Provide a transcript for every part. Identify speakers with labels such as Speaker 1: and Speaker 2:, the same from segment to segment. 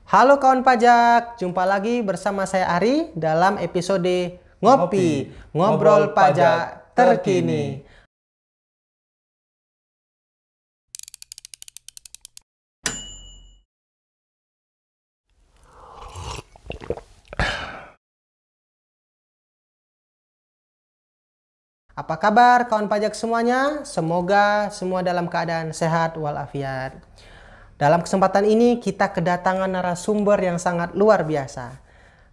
Speaker 1: Halo kawan pajak, jumpa lagi bersama saya Ari dalam episode Ngopi, Ngobrol Pajak Terkini. Apa kabar kawan pajak semuanya? Semoga semua dalam keadaan sehat walafiat. Dalam kesempatan ini kita kedatangan narasumber yang sangat luar biasa.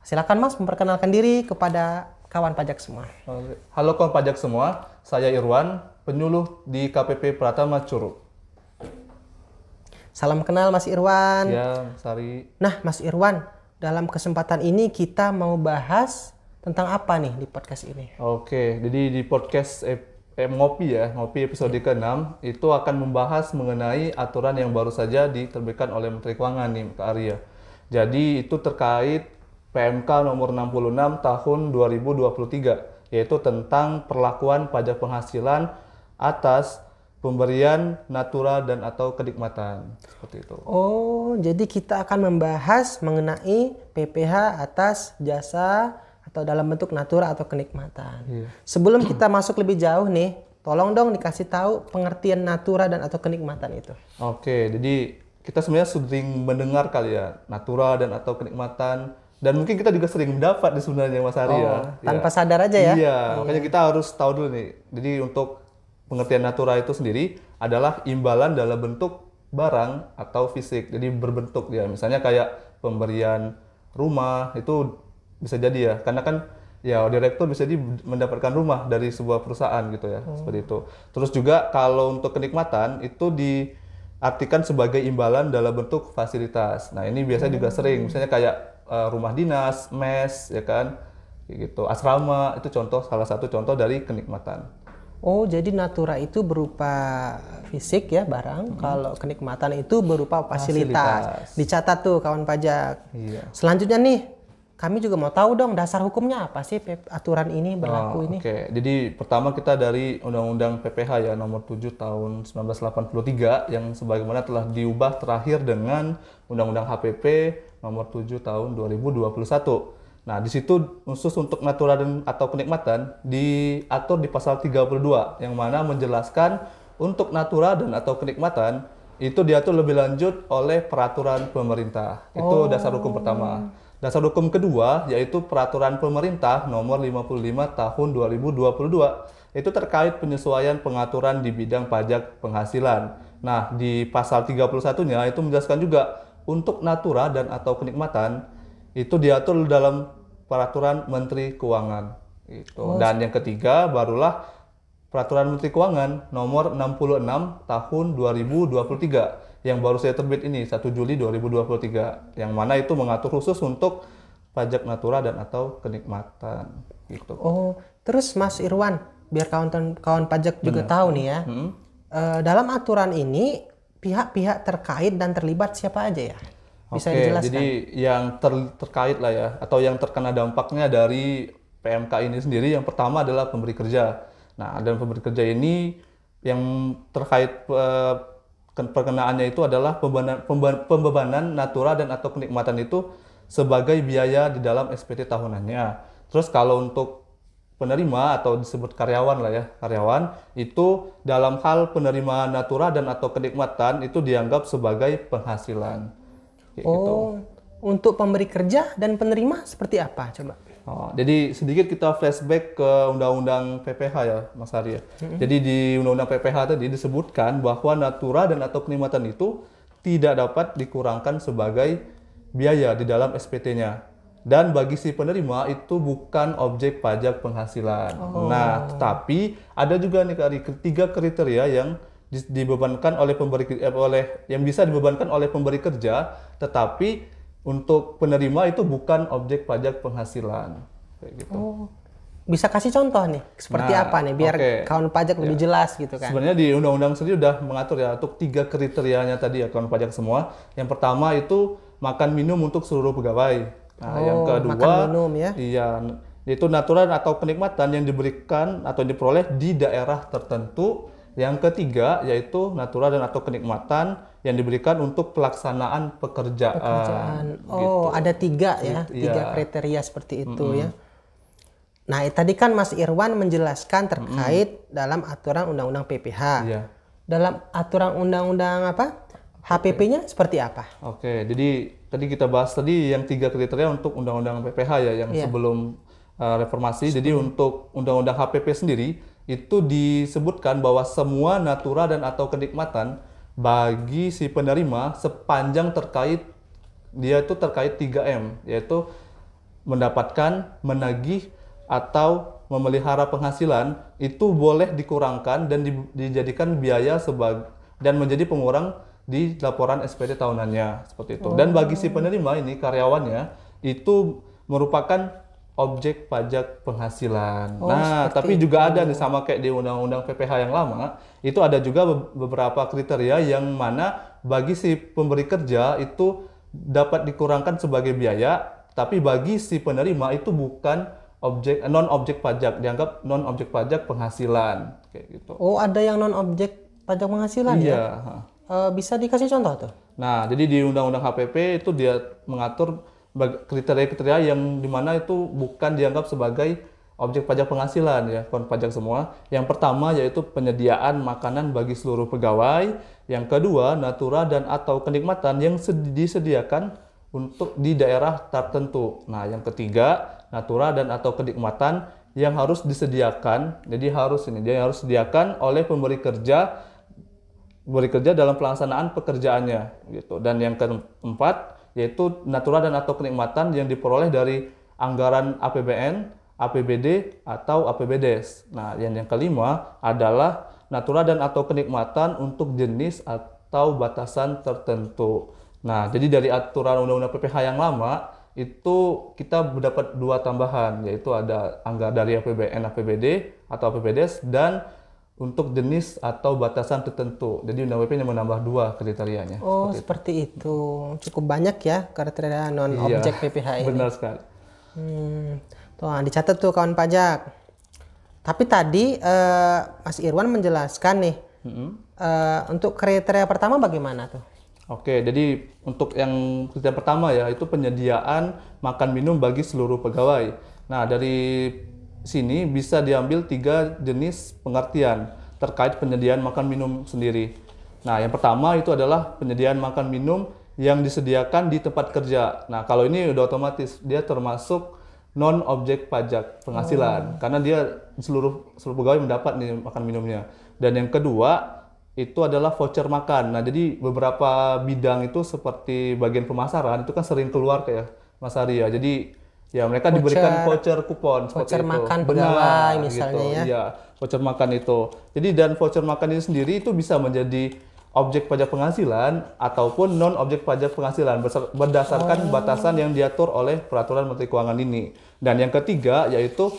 Speaker 1: Silakan Mas memperkenalkan diri kepada kawan pajak semua.
Speaker 2: Halo kawan pajak semua, saya Irwan, penyuluh di KPP Pratama Curug.
Speaker 1: Salam kenal Mas Irwan.
Speaker 2: Ya, Sari.
Speaker 1: Nah Mas Irwan, dalam kesempatan ini kita mau bahas tentang apa nih di podcast ini?
Speaker 2: Oke, jadi di podcast Ngopi episode ke-6 itu akan membahas mengenai aturan yang baru saja diterbitkan oleh Menteri Keuangan nih, Kak Arya. Jadi itu terkait PMK nomor 66 tahun 2023, yaitu tentang perlakuan pajak penghasilan atas pemberian natura dan atau kenikmatan. Seperti itu.
Speaker 1: Oh, jadi kita akan membahas mengenai PPh atas jasa atau dalam bentuk natura atau kenikmatan.
Speaker 2: Iya.
Speaker 1: Sebelum kita masuk lebih jauh nih, tolong dong dikasih tahu pengertian natura dan atau kenikmatan itu.
Speaker 2: Oke, jadi kita sebenarnya sering mendengar kali ya, natura dan atau kenikmatan. Dan mungkin kita juga sering mendapat di sebenarnya Mas Ari ya.
Speaker 1: Tanpa sadar aja ya?
Speaker 2: Iya, makanya kita harus tahu dulu nih. Jadi untuk pengertian natura itu sendiri adalah imbalan dalam bentuk barang atau fisik. Jadi berbentuk dia. Misalnya kayak pemberian rumah itu bisa jadi ya. Karena kan ya direktur bisa mendapatkan rumah dari sebuah perusahaan gitu ya. Seperti itu. Terus juga kalau untuk kenikmatan itu diartikan sebagai imbalan dalam bentuk fasilitas. Nah, ini biasanya juga sering. Misalnya kayak rumah dinas, mes, ya kan, gitu, asrama itu salah satu contoh dari kenikmatan.
Speaker 1: Oh, jadi natura itu berupa fisik ya barang. Kalau kenikmatan itu berupa fasilitas. Dicatat tuh kawan pajak.
Speaker 2: Iya.
Speaker 1: Selanjutnya nih, kami juga mau tahu dong dasar hukumnya apa sih aturan ini berlaku ini.
Speaker 2: Oke, jadi pertama kita dari Undang-Undang PPh ya nomor 7 tahun 1983 yang sebagaimana telah diubah terakhir dengan Undang-Undang HPP nomor 7 tahun 2021. Nah, di situ khusus untuk natura dan atau kenikmatan diatur di pasal 32 yang mana menjelaskan untuk natura dan atau kenikmatan itu diatur lebih lanjut oleh peraturan pemerintah. Itu dasar hukum pertama. Dasar hukum kedua yaitu peraturan pemerintah nomor 55 tahun 2022. Itu terkait penyesuaian pengaturan di bidang pajak penghasilan. Nah, di pasal 31-nya itu menjelaskan juga untuk natura dan atau kenikmatan itu diatur dalam peraturan Menteri Keuangan. Gitu. Dan yang ketiga barulah peraturan Menteri Keuangan nomor 66 tahun 2023 yang baru saja terbit ini 1 Juli 2023 yang mana itu mengatur khusus untuk pajak natura dan atau kenikmatan gitu.
Speaker 1: Oh, terus Mas Irwan, biar kawan pajak juga tahu nih ya. Dalam aturan ini pihak-pihak terkait dan terlibat siapa aja ya? Bisa dijelaskan?
Speaker 2: Jadi yang terkait lah ya atau yang terkena dampaknya dari PMK ini sendiri yang pertama adalah pemberi kerja. Nah, dan pemberi kerja ini yang terkait perkenaannya itu adalah pembebanan natura dan atau kenikmatan itu sebagai biaya di dalam SPT tahunannya. Terus kalau untuk penerima atau disebut karyawan lah ya, karyawan itu dalam hal penerimaan natura dan atau kenikmatan itu dianggap sebagai penghasilan. Kayak gitu.
Speaker 1: Untuk pemberi kerja dan penerima seperti apa coba?
Speaker 2: Jadi sedikit kita flashback ke Undang-Undang PPh ya, Mas Arya. Jadi di Undang-Undang PPh tadi disebutkan bahwa natura dan atau kenikmatan itu tidak dapat dikurangkan sebagai biaya di dalam SPT-nya. Dan bagi si penerima itu bukan objek pajak penghasilan. Nah, tetapi ada juga nih ketiga kriteria yang dibebankan oleh yang bisa dibebankan oleh pemberi kerja, tetapi untuk penerima itu bukan objek pajak penghasilan. Kayak gitu.
Speaker 1: Bisa kasih contoh nih, seperti apa nih, biar kawan pajak lebih jelas gitu kan.
Speaker 2: Sebenarnya di undang-undang sendiri sudah mengatur ya, untuk tiga kriterianya tadi ya kawan pajak semua. Yang pertama itu makan minum untuk seluruh pegawai. Nah, yang kedua,
Speaker 1: makan minum ya.
Speaker 2: Iya, itu natura atau kenikmatan yang diberikan atau diperoleh di daerah tertentu Yang ketiga yaitu natura dan atau kenikmatan yang diberikan untuk pelaksanaan pekerjaan.
Speaker 1: Oh,
Speaker 2: gitu.
Speaker 1: ada 3 ya,
Speaker 2: Iya.
Speaker 1: 3 kriteria seperti itu ya. Nah, tadi kan Mas Irwan menjelaskan terkait dalam aturan undang-undang PPH.
Speaker 2: Iya.
Speaker 1: Dalam aturan undang-undang apa? HPP-nya seperti apa?
Speaker 2: Oke, jadi tadi kita bahas tadi yang 3 kriteria untuk undang-undang PPH ya, yang sebelum reformasi. Jadi untuk undang-undang HPP sendiri itu disebutkan bahwa semua natura dan atau kenikmatan bagi si penerima sepanjang dia itu terkait 3M, yaitu mendapatkan, menagih, atau memelihara penghasilan itu boleh dikurangkan dan dijadikan biaya dan menjadi pengurang di laporan SPT tahunannya seperti itu. Dan bagi si penerima ini karyawannya itu merupakan objek pajak penghasilan. Nah, tapi juga ada nih sama kayak di undang-undang PPH yang lama, itu ada juga beberapa kriteria yang mana bagi si pemberi kerja itu dapat dikurangkan sebagai biaya, tapi bagi si penerima itu bukan non objek pajak, dianggap non objek pajak penghasilan kayak gitu.
Speaker 1: Oh, ada yang non objek pajak penghasilan
Speaker 2: Iya.
Speaker 1: ya? Bisa dikasih contoh tuh?
Speaker 2: Nah, jadi di Undang-Undang HPP itu dia mengatur kriteria-kriteria yang dimana itu bukan dianggap sebagai objek pajak penghasilan ya, bukan pajak semua. Yang pertama yaitu penyediaan makanan bagi seluruh pegawai. Yang kedua, natura dan atau kenikmatan yang disediakan untuk di daerah tertentu. Nah, yang ketiga, natura dan atau kenikmatan yang harus disediakan. Jadi dia harus disediakan oleh pemberi kerja dalam pelaksanaan pekerjaannya gitu. Dan yang keempat yaitu natura dan atau kenikmatan yang diperoleh dari anggaran APBN, APBD atau APBDes. Nah, yang kelima adalah natura dan atau kenikmatan untuk jenis atau batasan tertentu. Nah, jadi dari aturan Undang-Undang PPH yang lama itu kita mendapat 2 tambahan, yaitu ada anggaran dari APBN, APBD atau APBDes dan untuk jenis atau batasan tertentu. Jadi Undang-Undang PPH menambah 2 kriterianya.
Speaker 1: Oh, seperti itu. Cukup banyak ya kriteria non objek PPH ini.
Speaker 2: Benar sekali.
Speaker 1: Tuh, dicatat tuh kawan pajak. Tapi tadi Mas Irwan menjelaskan nih untuk kriteria pertama bagaimana tuh?
Speaker 2: Oke, jadi untuk yang kriteria pertama ya itu penyediaan makan minum bagi seluruh pegawai. Nah, dari sini bisa diambil 3 jenis pengertian terkait penyediaan makan minum sendiri. Nah, yang pertama itu adalah penyediaan makan minum yang disediakan di tempat kerja. Nah, kalau ini udah otomatis dia termasuk non objek pajak penghasilan karena dia seluruh pegawai mendapat nih makan minumnya. Dan yang kedua itu adalah voucher makan. Nah, jadi beberapa bidang itu seperti bagian pemasaran itu kan sering keluar kayak Mas Ari ya. Jadi ya mereka diberikan voucher kupon seperti
Speaker 1: voucher
Speaker 2: itu.
Speaker 1: makan pegawai misalnya
Speaker 2: gitu.
Speaker 1: ya.
Speaker 2: Iya, voucher makan itu. Jadi dan voucher makan ini sendiri itu bisa menjadi objek pajak penghasilan ataupun non objek pajak penghasilan berdasarkan batasan yang diatur oleh peraturan Menteri Keuangan ini. Dan yang ketiga yaitu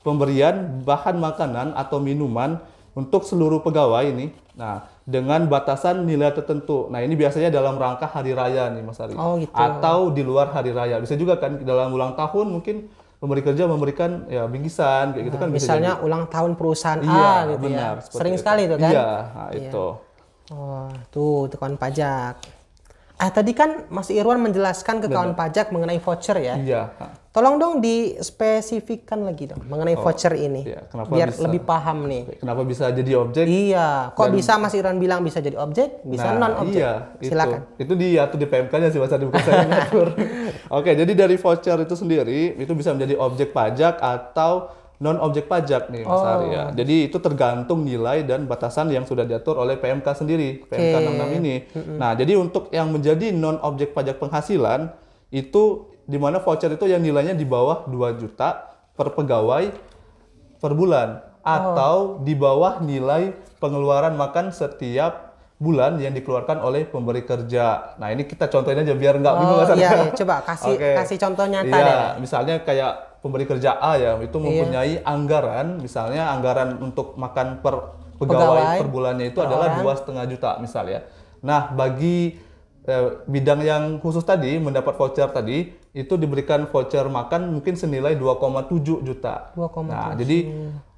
Speaker 2: pemberian bahan makanan atau minuman untuk seluruh pegawai ini. Nah, dengan batasan nilai tertentu. Nah, ini biasanya dalam rangka hari raya nih Mas Ari.
Speaker 1: Oh, gitu.
Speaker 2: Atau di luar hari raya. Bisa juga kan dalam ulang tahun mungkin pemberi kerja memberikan ya bingkisan kayak gitu kan bisa
Speaker 1: Misalnya
Speaker 2: jadi.
Speaker 1: ulang tahun perusahaan
Speaker 2: Iya,
Speaker 1: A gitu
Speaker 2: benar,
Speaker 1: ya.
Speaker 2: seperti
Speaker 1: Sering
Speaker 2: itu.
Speaker 1: sekali tuh kan?
Speaker 2: Iya, nah, itu.
Speaker 1: Oh, tuh kawan pajak. Tadi kan Mas Irwan menjelaskan ke kawan pajak mengenai voucher ya.
Speaker 2: Iya.
Speaker 1: Tolong dong dispesifikkan lagi dong mengenai voucher ini.
Speaker 2: Iya, kenapa
Speaker 1: biar
Speaker 2: bisa?
Speaker 1: lebih paham nih.
Speaker 2: Kenapa bisa jadi objek?
Speaker 1: Iya, kok bisa Mas Irwan bilang bisa jadi objek, bisa non objek?
Speaker 2: Iya,
Speaker 1: Silakan.
Speaker 2: Itu diatur di PMK-nya sih Mas Adi, bukan saya yang ngatur. Oke, jadi dari voucher itu sendiri itu bisa menjadi objek pajak atau non objek pajak nih Mas Ari ya. Jadi itu tergantung nilai dan batasan yang sudah diatur oleh PMK sendiri, PMK 66 ini. Nah, jadi untuk yang menjadi non objek pajak penghasilan itu di mana voucher itu yang nilainya di bawah 2 juta per pegawai per bulan atau di bawah nilai pengeluaran makan setiap bulan yang dikeluarkan oleh pemberi kerja. Nah, ini kita contohin aja biar nggak bingung.
Speaker 1: Iya, coba kasih contoh nyata deh.
Speaker 2: Misalnya kayak pemberi kerja A ya, itu mempunyai anggaran, misalnya anggaran untuk makan per pegawai per bulannya itu adalah 2,5 juta misalnya. Nah, bagi bidang yang khusus tadi mendapat voucher tadi itu diberikan voucher makan mungkin senilai 2,7 juta.
Speaker 1: 2,7.
Speaker 2: Nah, jadi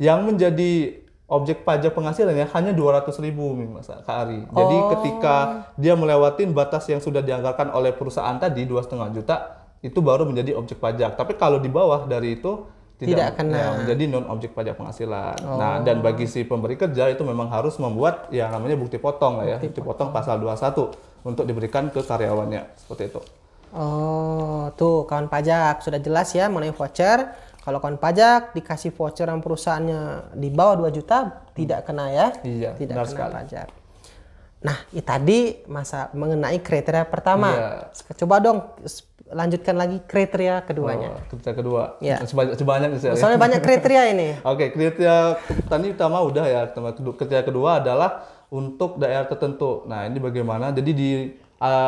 Speaker 2: yang menjadi objek pajak penghasilannya hanya 200.000 Mas Kak Ari. Jadi ketika dia melewatin batas yang sudah dianggarkan oleh perusahaan tadi 2,5 juta, itu baru menjadi objek pajak. Tapi kalau di bawah dari itu tidak
Speaker 1: kena.
Speaker 2: ya, menjadi non objek pajak penghasilan. Nah, dan bagi si pemberi kerja itu memang harus membuat yang namanya bukti potong lah ya. Bukti potong pasal 21 untuk diberikan ke karyawannya. Seperti itu.
Speaker 1: Oh, tuh kawan pajak sudah jelas ya mengenai voucher. Kalau kawan pajak dikasih voucher yang perusahaannya di bawah 2 juta tidak kena ya.
Speaker 2: Iya,
Speaker 1: tidak
Speaker 2: benar
Speaker 1: kena
Speaker 2: sekali.
Speaker 1: pajak. Nah, tadi masa mengenai kriteria pertama.
Speaker 2: Iya.
Speaker 1: Coba dong lanjutkan lagi kriteria keduanya.
Speaker 2: Kriteria kedua.
Speaker 1: Iya.
Speaker 2: Sebanyak sih.
Speaker 1: Soalnya banyak kriteria ini.
Speaker 2: Oke, kriteria tadi pertama udah ya. Kriteria kedua adalah untuk daerah tertentu. Nah, ini bagaimana? Jadi di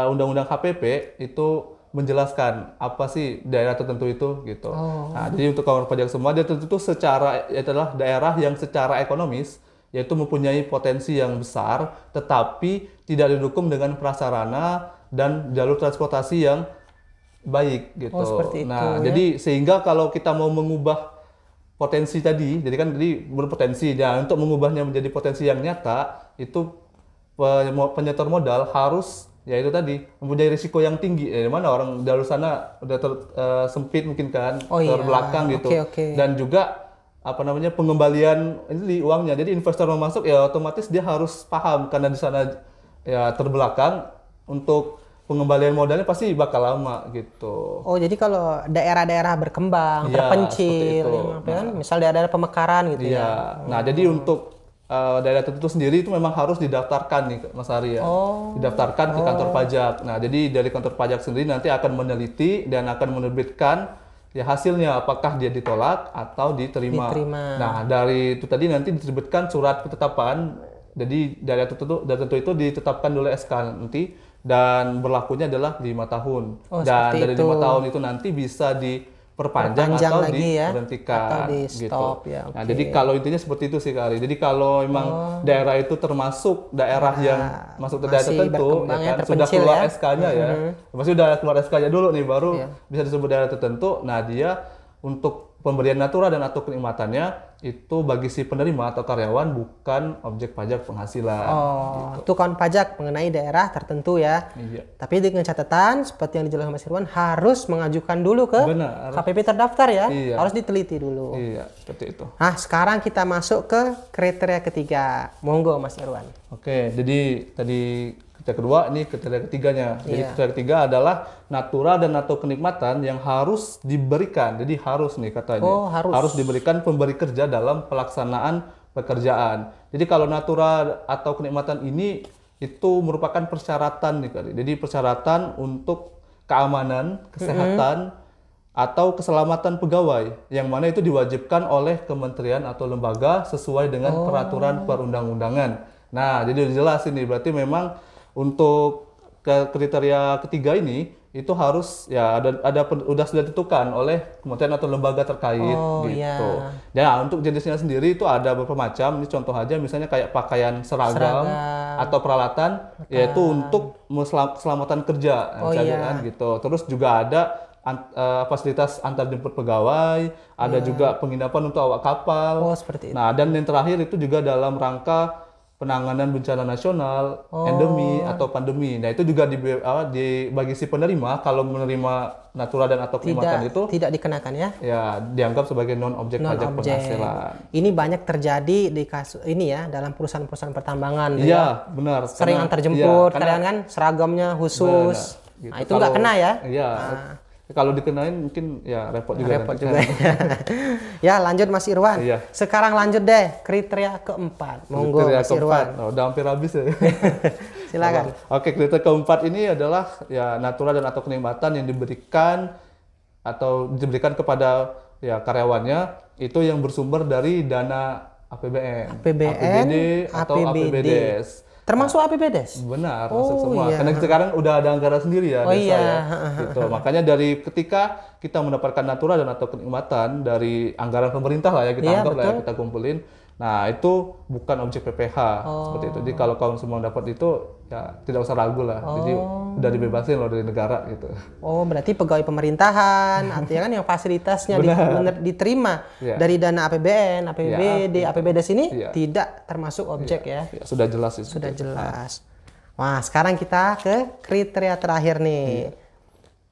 Speaker 2: Undang-Undang HPP itu menjelaskan apa sih daerah tertentu itu gitu. Nah, jadi untuk kawan pajak semua, dia tertentu secara adalah daerah yang secara ekonomis yaitu mempunyai potensi yang besar, tetapi tidak didukung dengan prasarana dan jalur transportasi yang baik gitu.
Speaker 1: Oh, seperti itu,
Speaker 2: nah,
Speaker 1: ya.
Speaker 2: jadi sehingga kalau kita mau mengubah potensi tadi, jadi kan tadi berpotensi, ya untuk mengubahnya menjadi potensi yang nyata, itu penyetor modal harus ya itu tadi mempunyai risiko yang tinggi. Di mana orang jalur sana udah sempit mungkin kan, terbelakang gitu.
Speaker 1: Oke.
Speaker 2: Dan juga apa namanya pengembalian ini uangnya. Jadi investor mau masuk ya otomatis dia harus paham karena di sana ya terbelakang, untuk pengembalian modalnya pasti bakal lama gitu.
Speaker 1: Oh, jadi kalau daerah-daerah berkembang,
Speaker 2: Iya,
Speaker 1: terpencil,
Speaker 2: seperti itu.
Speaker 1: kan? Misal daerah-daerah pemekaran gitu
Speaker 2: Iya.
Speaker 1: ya.
Speaker 2: Nah, jadi untuk daerah tertentu sendiri itu memang harus didaftarkan nih Mas Ari ya. Didaftarkan ke kantor pajak. Nah, jadi dari kantor pajak sendiri nanti akan meneliti dan akan menerbitkan ya hasilnya apakah dia ditolak atau diterima. Nah, dari itu tadi nanti diterbitkan surat ketetapan. Jadi daerah tertentu itu ditetapkan oleh SK nanti dan berlakunya adalah 5 tahun. Dan dari 5 tahun itu nanti bisa diperpanjang atau diberhentikan
Speaker 1: atau di stop
Speaker 2: gitu.
Speaker 1: ya.
Speaker 2: Nah, jadi kalau intinya seperti itu sih Kak Ari. Jadi kalau memang daerah itu termasuk daerah yang masuk ke daerah tertentu ya kan, sudah keluar SK-nya ya. Pasti sudah keluar SK-nya dulu nih baru bisa disebut daerah tertentu. Nah, dia untuk pemberian natura dan atau kenikmatannya itu bagi si penerima atau karyawan bukan objek pajak penghasilan.
Speaker 1: Oh, itu kawan pajak mengenai daerah tertentu ya.
Speaker 2: Iya.
Speaker 1: Tapi dengan catatan seperti yang dijelaskan Mas Irwan harus mengajukan dulu ke KPP terdaftar ya.
Speaker 2: Iya.
Speaker 1: Harus diteliti dulu.
Speaker 2: Iya, seperti itu.
Speaker 1: Nah, sekarang kita masuk ke kriteria ketiga. Monggo Mas Irwan.
Speaker 2: Oke, jadi tadi kriteria kedua, ini kriteria ketiganya. Jadi
Speaker 1: Iya.
Speaker 2: kriteria ketiga adalah natura dan atau kenikmatan yang harus diberikan. Jadi harus nih katanya.
Speaker 1: Oh, harus.
Speaker 2: Diberikan pemberi kerja dalam pelaksanaan pekerjaan. Jadi kalau natura atau kenikmatan ini itu merupakan persyaratan nih Kak. Jadi persyaratan untuk keamanan, kesehatan, atau keselamatan pegawai yang mana itu diwajibkan oleh kementerian atau lembaga sesuai dengan peraturan perundang-undangan. Nah, jadi jelas ini berarti memang untuk kriteria ketiga ini itu harus ya udah sudah ditentukan oleh kementerian atau lembaga terkait gitu. Ya, untuk jenisnya sendiri itu ada beberapa macam. Ini contoh aja misalnya kayak pakaian seragam atau peralatan yaitu untuk keselamatan kerja kan gitu. Terus juga ada fasilitas antar jemput pegawai, ada juga penginapan untuk awak kapal.
Speaker 1: Oh, seperti itu.
Speaker 2: Nah, dan yang terakhir itu juga dalam rangka penanganan bencana nasional, endemi atau pandemi. Nah, itu juga bagi si penerima kalau menerima natura dan atau kenikmatan itu
Speaker 1: tidak dikenakan ya.
Speaker 2: Ya, dianggap sebagai non objek pajak penghasilan.
Speaker 1: Ini banyak terjadi di kasus ini ya dalam perusahaan-perusahaan pertambangan.
Speaker 2: Iya, benar.
Speaker 1: Sering antar jemput, karyawan kan seragamnya khusus.
Speaker 2: Gitu.
Speaker 1: Nah, itu nggak kena ya?
Speaker 2: Iya. Kalau dikenain mungkin ya repot juga.
Speaker 1: Ya, lanjut Mas Irwan.
Speaker 2: Iya.
Speaker 1: Sekarang lanjut deh kriteria keempat. Monggo Mas Irwan.
Speaker 2: Udah hampir habis ya.
Speaker 1: Silakan.
Speaker 2: Oke, kriteria keempat ini adalah ya natura dan atau kenikmatan yang diberikan kepada ya karyawannya itu yang bersumber dari dana APBN, APBD atau APBDes.
Speaker 1: Termasuk APBDes?
Speaker 2: Benar, masuk semua. Karena sekarang udah ada anggaran sendiri ya desa ya. Gitu. Makanya dari ketika kita mendapatkan natura dan atau kenikmatan dari anggaran pemerintah lah ya kita anggap lah ya, kita kumpulin. Nah, itu bukan objek PPh seperti itu. Jadi kalau kawan semua dapat itu ya tidak usah ragu lah. Jadi udah dibebasin loh dari negara gitu.
Speaker 1: Oh, berarti pegawai pemerintahan, artinya kan yang fasilitasnya diterima dari dana APBN, APBD, APBD sini tidak termasuk objek ya.
Speaker 2: Sudah jelas itu.
Speaker 1: Sudah jelas. Wah, sekarang kita ke kriteria terakhir nih.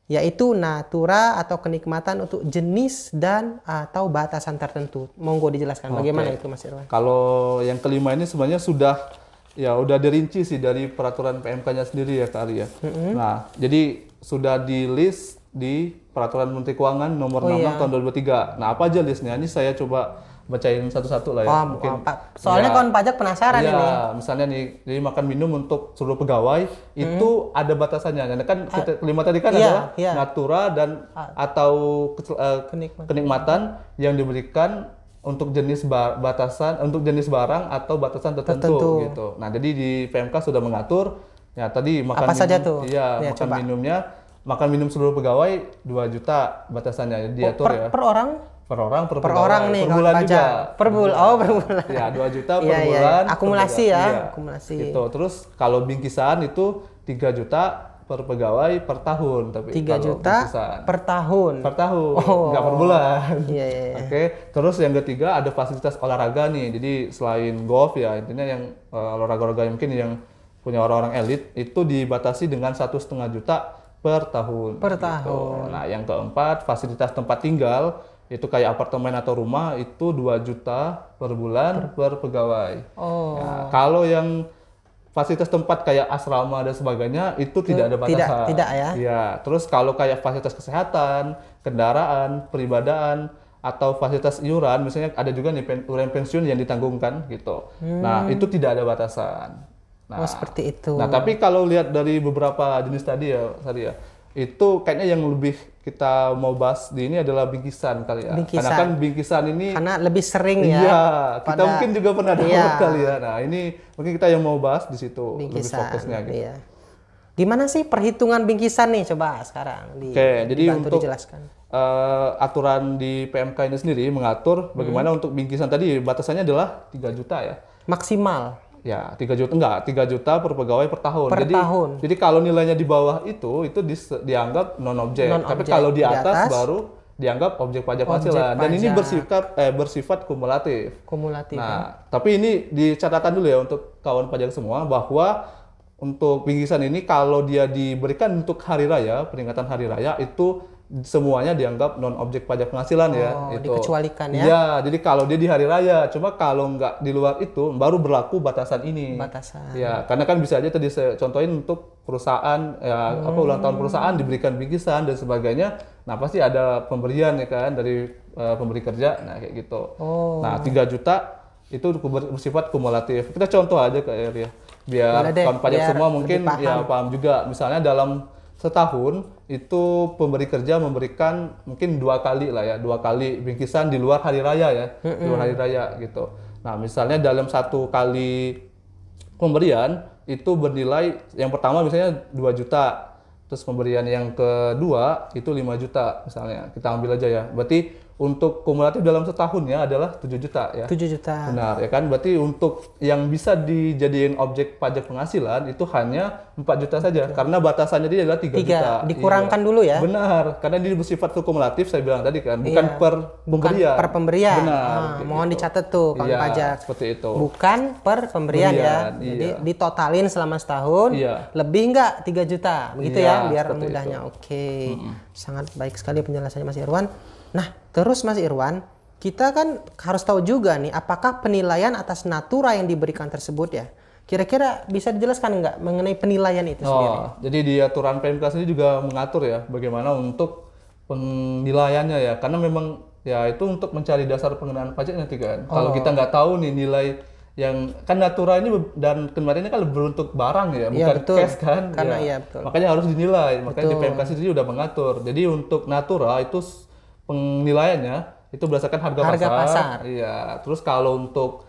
Speaker 1: Yaitu natura atau kenikmatan untuk jenis dan atau batasan tertentu. Monggo dijelaskan bagaimana itu Mas Irwan.
Speaker 2: Kalau yang kelima ini sebenarnya udah dirinci sih dari peraturan PMK-nya sendiri ya Kak Ali ya. Nah, jadi sudah di list di peraturan Menteri Keuangan nomor 66 tahun 2023. Nah, apa aja listnya? Ini saya coba bacain satu-satu lah ya. Mungkin
Speaker 1: soalnya kawan pajak penasaran ini.
Speaker 2: Misalnya nih, jadi makan minum untuk seluruh pegawai itu ada batasannya. Nah, kan kelima tadi kan adalah natura dan atau kenikmatan yang diberikan untuk jenis untuk jenis barang atau batasan tertentu gitu. Nah, jadi di PMK sudah mengatur ya tadi makan
Speaker 1: apa
Speaker 2: minum,
Speaker 1: saja tuh?
Speaker 2: Iya, makan minumnya, makan minum seluruh pegawai 2 juta batasannya diatur ya.
Speaker 1: Per orang?
Speaker 2: Per orang, per
Speaker 1: nih,
Speaker 2: per bulan juga.
Speaker 1: Per bulan. Per bulan.
Speaker 2: Ya, 2 juta per bulan.
Speaker 1: Akumulasi ya, akumulasi.
Speaker 2: Gitu. Terus kalau bingkisan itu 3 juta per pegawai per tahun, tapi
Speaker 1: 3 juta
Speaker 2: bingkisan.
Speaker 1: per tahun.
Speaker 2: Per tahun, nggak per bulan.
Speaker 1: Iya.
Speaker 2: Oke. Terus yang ketiga ada fasilitas olahraga nih. Jadi selain golf ya, intinya yang olahraga-olahraga mungkin yang punya orang-orang elit itu dibatasi dengan 1,5 juta per tahun.
Speaker 1: Per tahun.
Speaker 2: Nah, yang keempat fasilitas tempat tinggal itu kayak apartemen atau rumah itu 2 juta per bulan per pegawai. Ya, kalau yang fasilitas tempat kayak asrama dan sebagainya itu tidak ada batasan.
Speaker 1: Tidak ya.
Speaker 2: Ya, terus kalau kayak fasilitas kesehatan, kendaraan, peribadaan atau fasilitas iuran, misalnya ada juga nih iuran pensiun yang ditanggungkan gitu. Nah, itu tidak ada batasan. Nah,
Speaker 1: seperti itu.
Speaker 2: Nah, tapi kalau lihat dari beberapa jenis tadi ya, itu kayaknya yang lebih kita mau bahas di ini adalah bingkisan kali ya. Karena kan bingkisan ini
Speaker 1: karena lebih sering ya.
Speaker 2: Iya, kita mungkin juga pernah dapat kali ya. Nah, ini mungkin kita yang mau bahas di situ lebih fokusnya gitu.
Speaker 1: Iya. Gimana sih perhitungan bingkisan nih coba sekarang
Speaker 2: jadi untuk
Speaker 1: dijelaskan.
Speaker 2: Aturan di PMK ini sendiri mengatur bagaimana untuk bingkisan tadi batasannya adalah 3 juta ya.
Speaker 1: Maksimal.
Speaker 2: Ya, 3 juta enggak, 3 juta per pegawai per tahun.
Speaker 1: Per tahun.
Speaker 2: Jadi kalau nilainya di bawah itu dianggap non objek. Tapi kalau di atas baru dianggap objek pajak penghasilan. Dan ini bersifat kumulatif. Nah, tapi ini dicatatkan dulu ya untuk kawan pajak semua bahwa untuk bingkisan ini kalau dia diberikan untuk hari raya, peringatan hari raya itu semuanya dianggap non objek pajak penghasilan ya. Itu
Speaker 1: dikecualikan ya.
Speaker 2: Iya, jadi kalau dia di hari raya, cuma kalau nggak di luar itu baru berlaku batasan ini. Ya, karena kan bisa aja tadi saya contohin untuk perusahaan ya ulang tahun perusahaan diberikan bingkisan dan sebagainya. Nah, pasti ada pemberian ya kan dari pemberi kerja. Nah, kayak gitu. Nah, 3 juta itu bersifat kumulatif. Kita contoh aja ke ya. Biar kawan pajak semua mungkin ya paham juga. Misalnya dalam setahun itu pemberi kerja memberikan mungkin 2 kali lah ya, 2 kali bingkisan di luar hari raya ya, di luar hari raya gitu. Nah, misalnya dalam 1 kali pemberian itu bernilai yang pertama misalnya 2 juta, terus pemberian yang kedua itu 5 juta misalnya, kita ambil aja ya. Berarti untuk kumulatif dalam setahunnya adalah 7 juta ya.
Speaker 1: 7 juta.
Speaker 2: Benar ya kan? Berarti untuk yang bisa dijadiin objek pajak penghasilan itu hanya 4 juta saja. Karena batasannya dia adalah 3 juta.
Speaker 1: Dikurangkan dulu ya?
Speaker 2: Benar. Karena dia bersifat kumulatif saya bilang tadi kan. Bukan per pemberian.
Speaker 1: Per pemberian.
Speaker 2: Benar.
Speaker 1: Mohon dicatat tuh kawan pajak.
Speaker 2: Seperti itu.
Speaker 1: Bukan per pemberian ya. Jadi ditotalin selama setahun. Lebih nggak 3 juta. Begitu ya biar mudahnya. Oke. Sangat baik sekali penjelasannya Mas Irwan. Nah, terus Mas Irwan, kita kan harus tahu juga nih, apakah penilaian atas natura yang diberikan tersebut ya, kira-kira bisa dijelaskan nggak mengenai penilaian itu sendiri?
Speaker 2: Jadi di aturan PMK sendiri juga mengatur ya, bagaimana untuk penilaiannya ya, karena memang ya itu untuk mencari dasar pengenaan pajak nanti kan. Kalau kita nggak tahu nih nilai yang kan natura ini dan kemarin ini kan berbentuk barang ya, bukan cash kan.
Speaker 1: Karena
Speaker 2: makanya harus dinilai, makanya di PMK sendiri udah mengatur. Jadi untuk natura itu penilaiannya itu berdasarkan harga pasar. Iya. Terus kalau untuk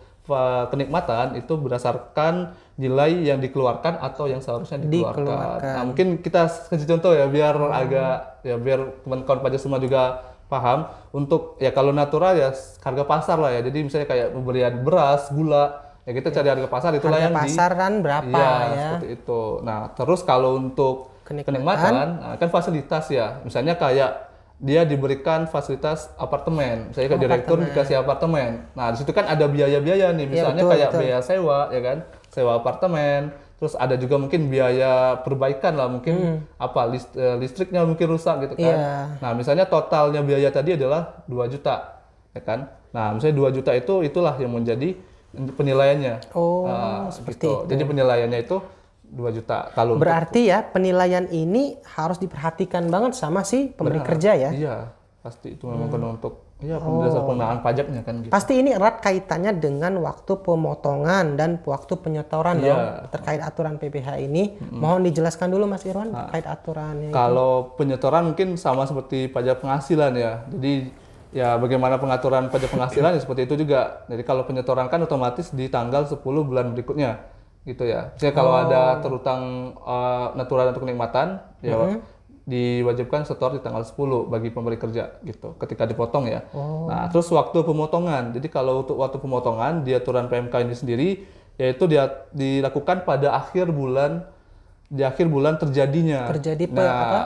Speaker 2: kenikmatan itu berdasarkan nilai yang dikeluarkan atau yang seharusnya dikeluarkan. Nah, mungkin kita kasih contoh ya biar agak ya biar teman-teman pajak semua juga paham. Untuk ya kalau natural ya harga pasar lah ya. Jadi misalnya kayak pemberian beras, gula, ya kita cari harga pasar itulah
Speaker 1: Harga
Speaker 2: yang
Speaker 1: pasaran berapa
Speaker 2: iya,
Speaker 1: ya?
Speaker 2: seperti itu. Nah, terus kalau untuk kenikmatan, nah, kan fasilitas ya. Misalnya kayak dia diberikan fasilitas apartemen. Misalnya kayak direktur dikasih apartemen. Nah, di situ kan ada biaya-biaya nih. Misalnya
Speaker 1: betul,
Speaker 2: kayak
Speaker 1: betul.
Speaker 2: biaya sewa, ya kan? Sewa apartemen. Terus ada juga mungkin biaya perbaikan lah, mungkin listriknya mungkin rusak gitu kan.
Speaker 1: Iya.
Speaker 2: Nah, misalnya totalnya biaya tadi adalah 2 juta, ya kan? Nah, misalnya 2 juta itulah yang menjadi penilaiannya.
Speaker 1: Oh,
Speaker 2: Nah,
Speaker 1: seperti
Speaker 2: gitu.
Speaker 1: itu.
Speaker 2: Jadi penilaiannya itu 2 juta. Kalau
Speaker 1: Berarti ya penilaian ini harus diperhatikan banget sama si pemberi kerja ya.
Speaker 2: iya, pasti itu memang kena untuk dasar pengenaan pajaknya kan gitu.
Speaker 1: Pasti ini erat kaitannya dengan waktu pemotongan dan waktu penyetoran dong terkait aturan PPh ini. Mohon dijelaskan dulu Mas Irwan terkait aturannya.
Speaker 2: Kalau penyetoran mungkin sama seperti pajak penghasilan ya. Jadi ya bagaimana pengaturan pajak penghasilan ya seperti itu juga. Jadi kalau penyetoran kan otomatis di tanggal 10 bulan berikutnya gitu ya. Misalnya kalau ada terutang natural atau kenikmatan ya diwajibkan setor di tanggal 10 bagi pemberi kerja gitu ketika dipotong ya. Nah, terus waktu pemotongan. Jadi kalau untuk waktu pemotongan di aturan PMK ini sendiri yaitu dia dilakukan pada akhir bulan terjadinya.
Speaker 1: Terjadi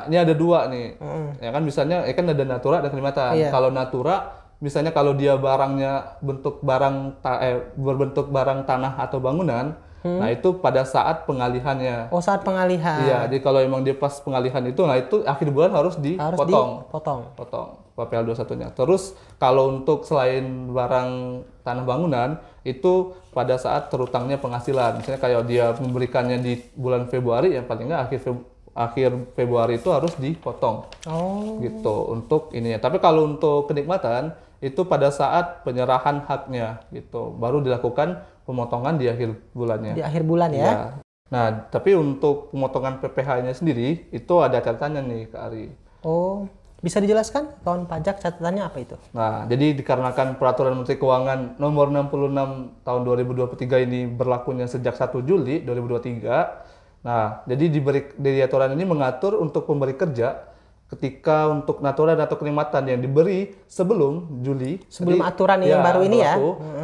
Speaker 2: ini ada dua nih. Ya kan misalnya kan ada natura dan kenikmatan. Kalau natura misalnya kalau dia barangnya berbentuk barang tanah atau bangunan, nah itu pada saat pengalihannya.
Speaker 1: Oh, saat pengalihan.
Speaker 2: Iya, jadi kalau emang dia pas pengalihan itu, nah itu akhir bulan harus dipotong. Potong PPL 21-nya. Terus kalau untuk selain barang tanah bangunan, itu pada saat terutangnya penghasilan. Misalnya kayak dia memberikannya di bulan Februari, yang paling nggak akhir Februari itu harus dipotong. Gitu untuk ininya. Tapi kalau untuk kenikmatan, itu pada saat penyerahan haknya gitu. Baru dilakukan pemotongan di akhir bulannya.
Speaker 1: Di akhir bulan ya.
Speaker 2: Nah, tapi untuk pemotongan PPh-nya sendiri itu ada catatannya nih Kak Ari.
Speaker 1: Oh, bisa dijelaskan kawan pajak catatannya apa itu?
Speaker 2: Nah, jadi dikarenakan Peraturan Menteri Keuangan Nomor 66 Tahun 2023 ini berlakunya sejak 1 Juli 2023. Nah, jadi di aturan ini mengatur untuk pemberi kerja ketika untuk natural atau kenikmatan yang diberi sebelum Juli,
Speaker 1: sebelum aturan yang baru ini ya,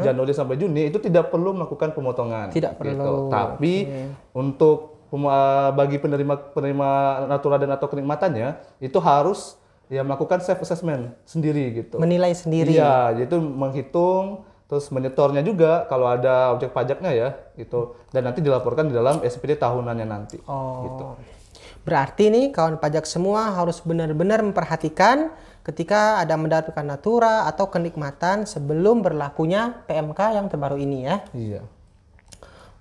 Speaker 2: Januari sampai Juni itu tidak perlu melakukan pemotongan.
Speaker 1: Tidak perlu.
Speaker 2: Tapi untuk bagi penerima natural dan atau kenikmatannya itu harus melakukan self assessment sendiri gitu.
Speaker 1: Menilai sendiri.
Speaker 2: Iya, yaitu menghitung terus menyetornya juga kalau ada objek pajaknya ya gitu, dan nanti dilaporkan di dalam SPD tahunannya nanti. Gitu.
Speaker 1: Berarti nih kawan pajak semua harus benar-benar memperhatikan ketika ada mendapatkan natura atau kenikmatan sebelum berlakunya PMK yang terbaru ini ya.
Speaker 2: Iya.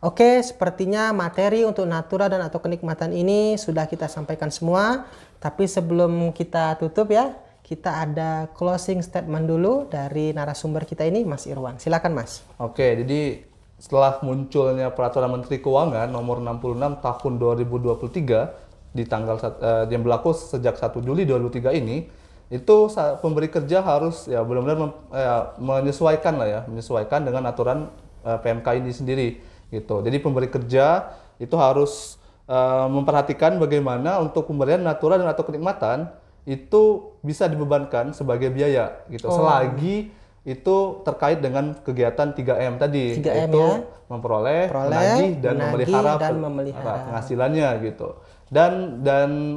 Speaker 1: Oke, sepertinya materi untuk natura dan atau kenikmatan ini sudah kita sampaikan semua. Tapi sebelum kita tutup ya, kita ada closing statement dulu dari narasumber kita ini, Mas Irwan. Silakan Mas.
Speaker 2: Oke, jadi setelah munculnya Peraturan Menteri Keuangan Nomor 66 Tahun 2023 di tanggal yang berlaku sejak 1 Juli 2003 ini, itu pemberi kerja harus benar-benar menyesuaikan dengan aturan PMK ini sendiri gitu. Jadi pemberi kerja itu harus memperhatikan bagaimana untuk pemberian natura dan atau kenikmatan itu bisa dibebankan sebagai biaya gitu. Selagi itu terkait dengan kegiatan 3M tadi,
Speaker 1: 3M
Speaker 2: yaitu
Speaker 1: ya.
Speaker 2: memperoleh, menagih dan memelihara penghasilannya gitu. Dan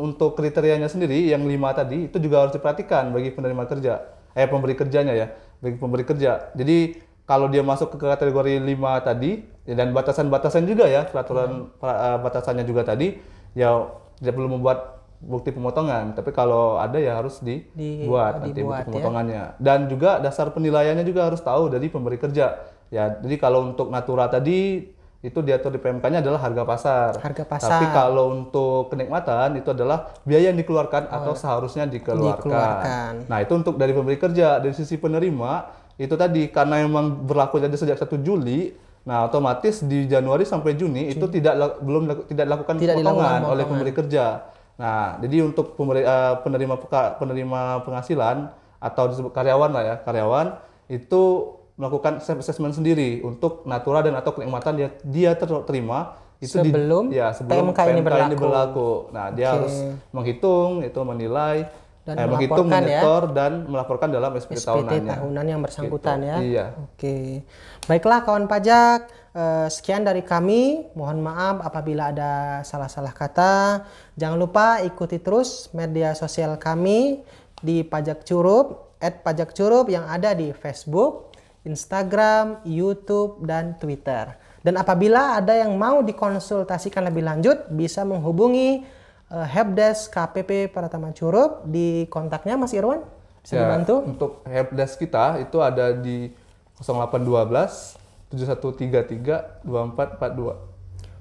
Speaker 2: untuk kriterianya sendiri yang 5 tadi itu juga harus diperhatikan bagi penerima kerja, pemberi kerjanya ya, bagi pemberi kerja. Jadi kalau dia masuk ke kategori 5 tadi dan batasan-batasan juga ya, peraturan batasannya juga tadi ya tidak perlu membuat bukti pemotongan, tapi kalau ada ya harus dibuat nanti bukti pemotongannya. Dan juga dasar penilaiannya juga harus tahu dari pemberi kerja. Ya, jadi kalau untuk natura tadi itu diatur di PMK-nya adalah harga pasar. Tapi kalau untuk kenikmatan itu adalah biaya yang dikeluarkan atau seharusnya dikeluarkan. Nah, itu untuk dari pemberi kerja. Dari sisi penerima itu tadi karena memang berlaku jadi sejak 1 Juli, nah otomatis di Januari sampai Juni itu tidak dilakukan pemotongan oleh pemberi kerja. Nah, jadi untuk penerima penghasilan atau disebut karyawan lah ya, karyawan itu melakukan self assessment sendiri untuk natura dan atau kenikmatan dia terima itu
Speaker 1: sebelum PMK ini berlaku.
Speaker 2: Nah, dia harus menghitung, itu menilai
Speaker 1: Dan
Speaker 2: menghitung,
Speaker 1: melaporkan ya.
Speaker 2: menyetor, dan melaporkan dalam SPT
Speaker 1: SPT
Speaker 2: tahunannya.
Speaker 1: tahunan yang bersangkutan
Speaker 2: Gitu.
Speaker 1: ya.
Speaker 2: Iya.
Speaker 1: Oke. Baiklah kawan pajak, sekian dari kami. Mohon maaf apabila ada salah-salah kata. Jangan lupa ikuti terus media sosial kami di Pajak Curup, @pajakcurup yang ada di Facebook, Instagram, YouTube, dan Twitter. Dan apabila ada yang mau dikonsultasikan lebih lanjut, bisa menghubungi Helpdesk KPP Pratama Curup di kontaknya Mas Irwan. Bisa dibantu?
Speaker 2: Untuk helpdesk kita itu ada di 0812 7133 2442.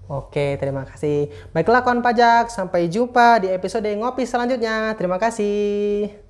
Speaker 1: Oke, terima kasih. Baiklah kawan pajak, sampai jumpa di episode ngopi selanjutnya. Terima kasih.